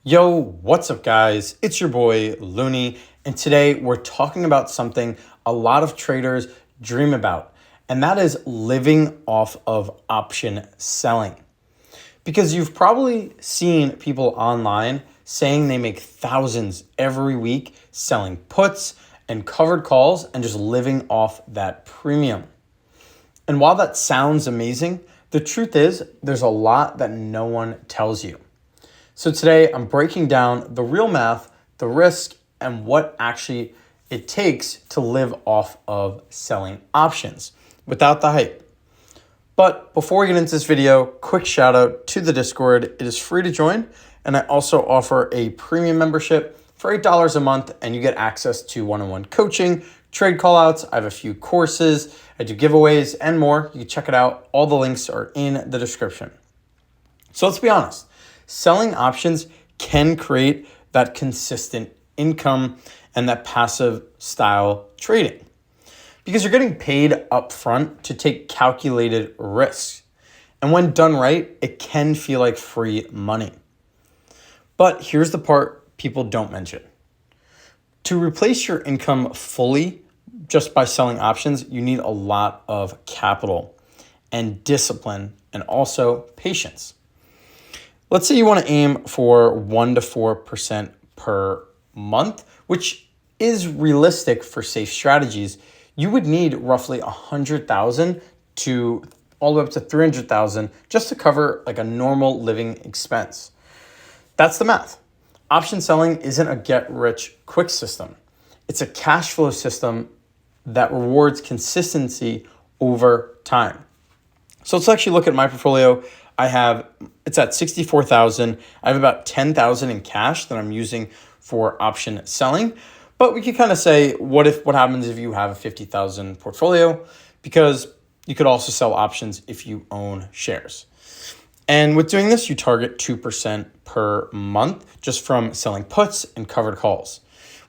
Yo, what's up, guys? It's your boy Looney, and today we're talking about something a lot of traders dream about, and that is living off of option selling. Because you've probably seen people online saying they make thousands every week selling puts and covered calls and just living off that premium. And while that sounds amazing, the truth is there's a lot that no one tells you. So today I'm breaking down the real math, the risk, and what actually it takes to live off of selling options without the hype. But before we get into this video, quick shout out to the Discord. It is free to join, and I also offer a premium membership for $8 a month, and you get access to one-on-one coaching, trade callouts. I have a few courses, I do giveaways, and more. You can check it out. All the links are in the description. So let's be honest. Selling options can create that consistent income and that passive style trading because you're getting paid upfront to take calculated risks. And when done right, it can feel like free money. But here's the part people don't mention. To replace your income fully just by selling options, you need a lot of capital and discipline and also patience. Let's say you want to aim for 1 to 4% per month, which is realistic for safe strategies. You would need roughly 100,000 to all the way up to 300,000 just to cover like a normal living expense. That's the math. Option selling isn't a get rich quick system. It's a cash flow system that rewards consistency over time. So let's actually look at my portfolio. It's at 64,000. I have about 10,000 in cash that I'm using for option selling. But we could kind of say, what happens if you have a 50,000 portfolio? Because you could also sell options if you own shares. And with doing this, you target 2% per month just from selling puts and covered calls,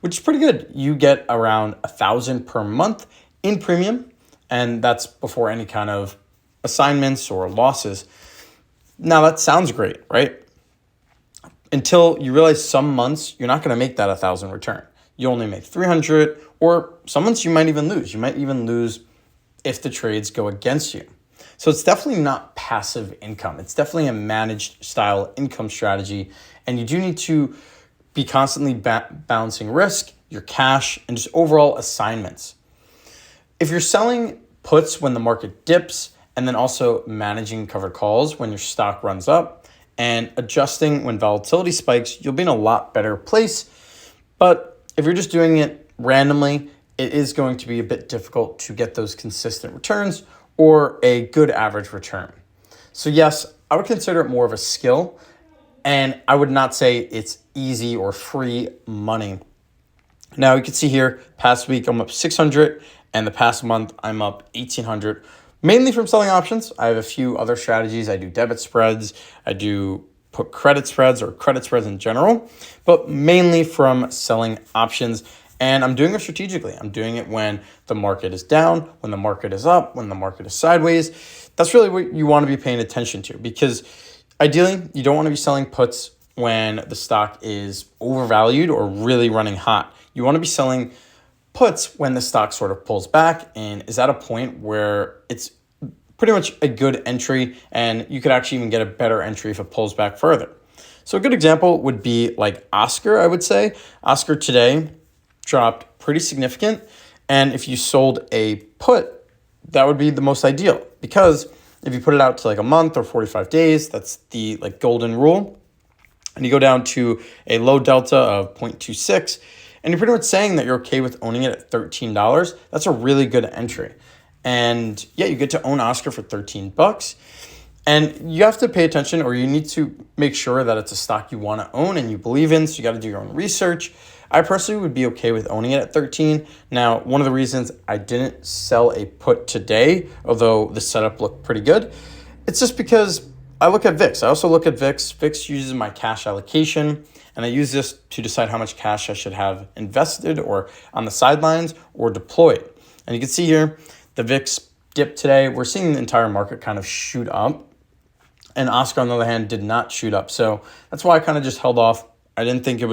which is pretty good. You get around 1,000 per month in premium, and that's before any kind of assignments or losses. Now that sounds great, right? Until you realize some months you're not going to make that 1,000 return. You only make 300, or some months you might even lose. You might even lose if the trades go against you. So it's definitely not passive income. It's definitely a managed style income strategy. And you do need to be constantly balancing risk, your cash, and just overall assignments. If you're selling puts when the market dips, and then also managing covered calls when your stock runs up and adjusting when volatility spikes, you'll be in a lot better place. But if you're just doing it randomly, it is going to be a bit difficult to get those consistent returns or a good average return. So yes, I would consider it more of a skill, and I would not say it's easy or free money. Now you can see here, past week I'm up 600, and the past month I'm up 1,800. Mainly from selling options. I have a few other strategies. I do debit spreads. I do put credit spreads or credit spreads in general, but mainly from selling options. And I'm doing it strategically. I'm doing it when the market is down, when the market is up, when the market is sideways. That's really what you want to be paying attention to, because ideally you don't want to be selling puts when the stock is overvalued or really running hot. You want to be selling puts when the stock sort of pulls back and is at a point where it's pretty much a good entry, and you could actually even get a better entry if it pulls back further. So a good example would be like Oscar, I would say. Oscar today dropped pretty significant, and if you sold a put, that would be the most ideal, because if you put it out to like a month or 45 days, that's the like golden rule, and you go down to a low delta of 0.26, and you're pretty much saying that you're okay with owning it at $13. That's a really good entry. And yeah, you get to own Oscar for $13. And you have to pay attention, or you need to make sure that it's a stock you want to own and you believe in. So you got to do your own research. I personally would be okay with owning it at 13. Now, one of the reasons I didn't sell a put today, although the setup looked pretty good, it's just because I look at VIX. I also look at VIX. VIX uses my cash allocation, and I use this to decide how much cash I should have invested or on the sidelines or deployed. And you can see here, the VIX dipped today. We're seeing the entire market kind of shoot up, and Oscar, on the other hand, did not shoot up. So that's why I kind of just held off I didn't think I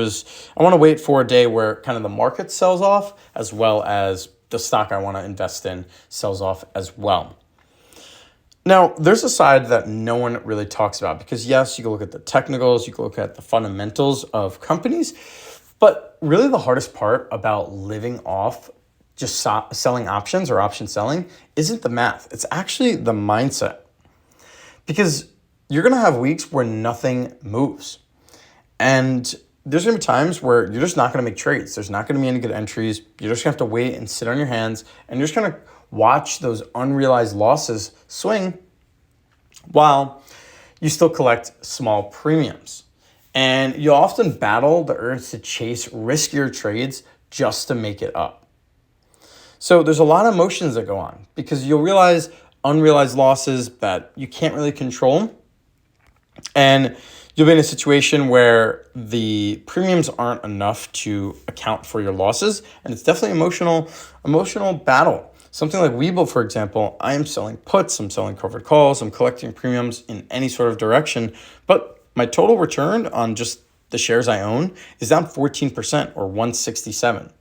want to wait for a day where kind of the market sells off as well as the stock I want to invest in sells off as well. Now, there's a side that no one really talks about because yes, you can look at the technicals, you can look at the fundamentals of companies, but really the hardest part about living off just selling options or option selling isn't the math. It's actually the mindset. Because you're going to have weeks where nothing moves. And there's going to be times where you're just not going to make trades. There's not going to be any good entries. You're just going to have to wait and sit on your hands. And you're just going to watch those unrealized losses swing while you still collect small premiums. And you'll often battle the urge to chase riskier trades just to make it up. So there's a lot of emotions that go on because you'll realize unrealized losses that you can't really control. And you'll be in a situation where the premiums aren't enough to account for your losses. And it's definitely emotional battle. Something like Webull, for example, I am selling puts, I'm selling covered calls, I'm collecting premiums in any sort of direction. But my total return on just the shares I own is down 14% or 167.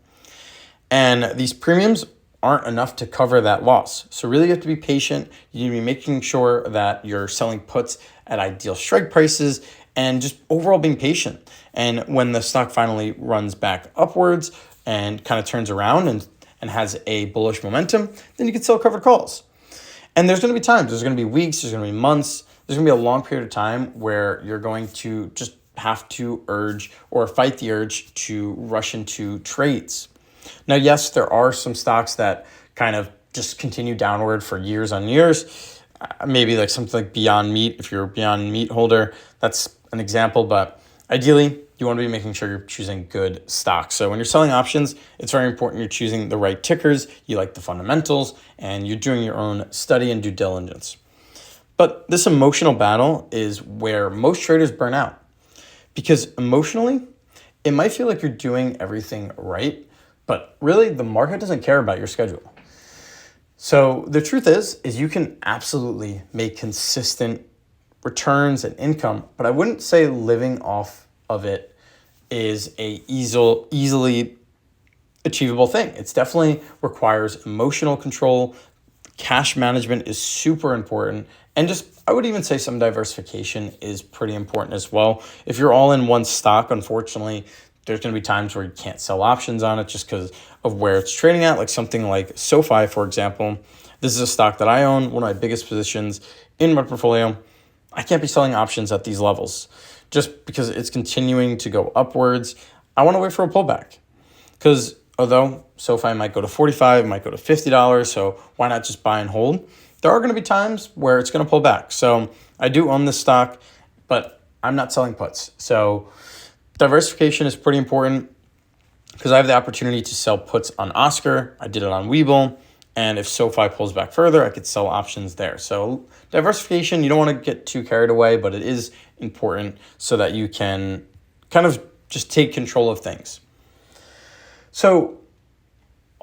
And these premiums aren't enough to cover that loss. So really you have to be patient. You need to be making sure that you're selling puts at ideal strike prices and just overall being patient. And when the stock finally runs back upwards and kind of turns around and has a bullish momentum, then you can sell covered calls. And there's going to be times, there's going to be weeks, there's going to be months, there's going to be a long period of time where you're going to just have to urge or fight the urge to rush into trades. Now, yes, there are some stocks that kind of just continue downward for years on years. Maybe like something like Beyond Meat, if you're a Beyond Meat holder, that's an example. But ideally, you want to be making sure you're choosing good stocks. So when you're selling options, it's very important you're choosing the right tickers, you like the fundamentals, and you're doing your own study and due diligence. But this emotional battle is where most traders burn out. Because emotionally, it might feel like you're doing everything right, but really the market doesn't care about your schedule. So the truth is you can absolutely make consistent returns and income, but I wouldn't say living off of it is a easily achievable thing. It's definitely requires emotional control. Cash management is super important. And just, I would even say some diversification is pretty important as well. If you're all in one stock, unfortunately, there's going to be times where you can't sell options on it just because of where it's trading at, like something like SoFi, for example. This is a stock that I own, one of my biggest positions in my portfolio. I can't be selling options at these levels just because it's continuing to go upwards. I want to wait for a pullback because although SoFi might go to $45, might go to $50, so why not just buy and hold? There are going to be times where it's going to pull back. So I do own this stock, but I'm not selling puts. So diversification is pretty important because I have the opportunity to sell puts on Oscar. I did it on Webull. And if SoFi pulls back further, I could sell options there. So diversification, you don't want to get too carried away, but it is important so that you can kind of just take control of things. So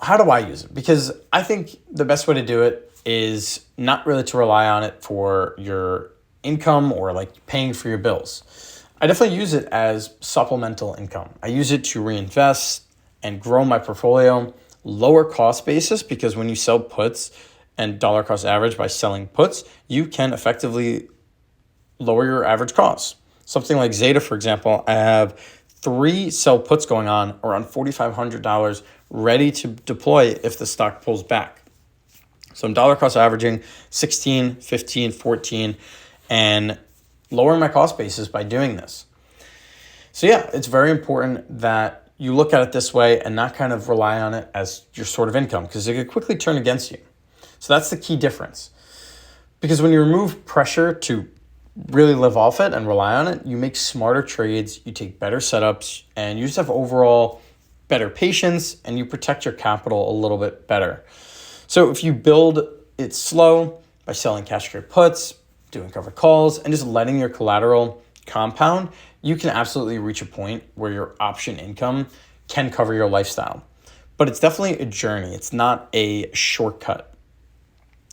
how do I use it? Because I think the best way to do it is not really to rely on it for your income or like paying for your bills. I definitely use it as supplemental income. I use it to reinvest and grow my portfolio, lower cost basis, because when you sell puts and dollar cost average by selling puts, you can effectively lower your average costs. Something like Zeta, for example, I have 3 sell puts going on around $4,500 ready to deploy if the stock pulls back. So I'm dollar cost averaging 16, 15, 14, and lowering my cost basis by doing this. So yeah, it's very important that you look at it this way and not kind of rely on it as your sort of income because it could quickly turn against you. So that's the key difference. Because when you remove pressure to really live off it and rely on it, you make smarter trades, you take better setups, and you just have overall better patience and you protect your capital a little bit better. So if you build it slow by selling cash trade puts, doing covered calls, and just letting your collateral compound, you can absolutely reach a point where your option income can cover your lifestyle. But it's definitely a journey. It's not a shortcut.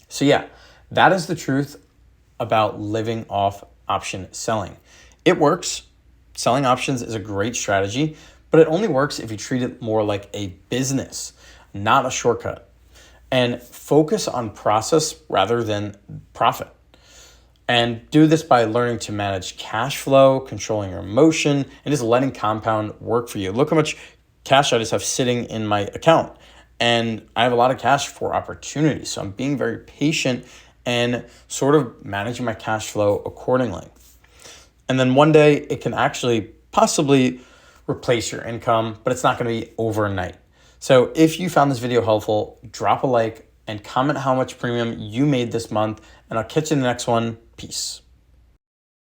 So yeah, that is the truth about living off option selling. It works. Selling options is a great strategy, but it only works if you treat it more like a business, not a shortcut. And focus on process rather than profit. And do this by learning to manage cash flow, controlling your emotion, and just letting compound work for you. Look how much cash I just have sitting in my account. And I have a lot of cash for opportunities. So I'm being very patient and sort of managing my cash flow accordingly. And then one day it can actually possibly replace your income, but it's not going to be overnight. So if you found this video helpful, drop a like and comment how much premium you made this month, and I'll catch you in the next one. Peace.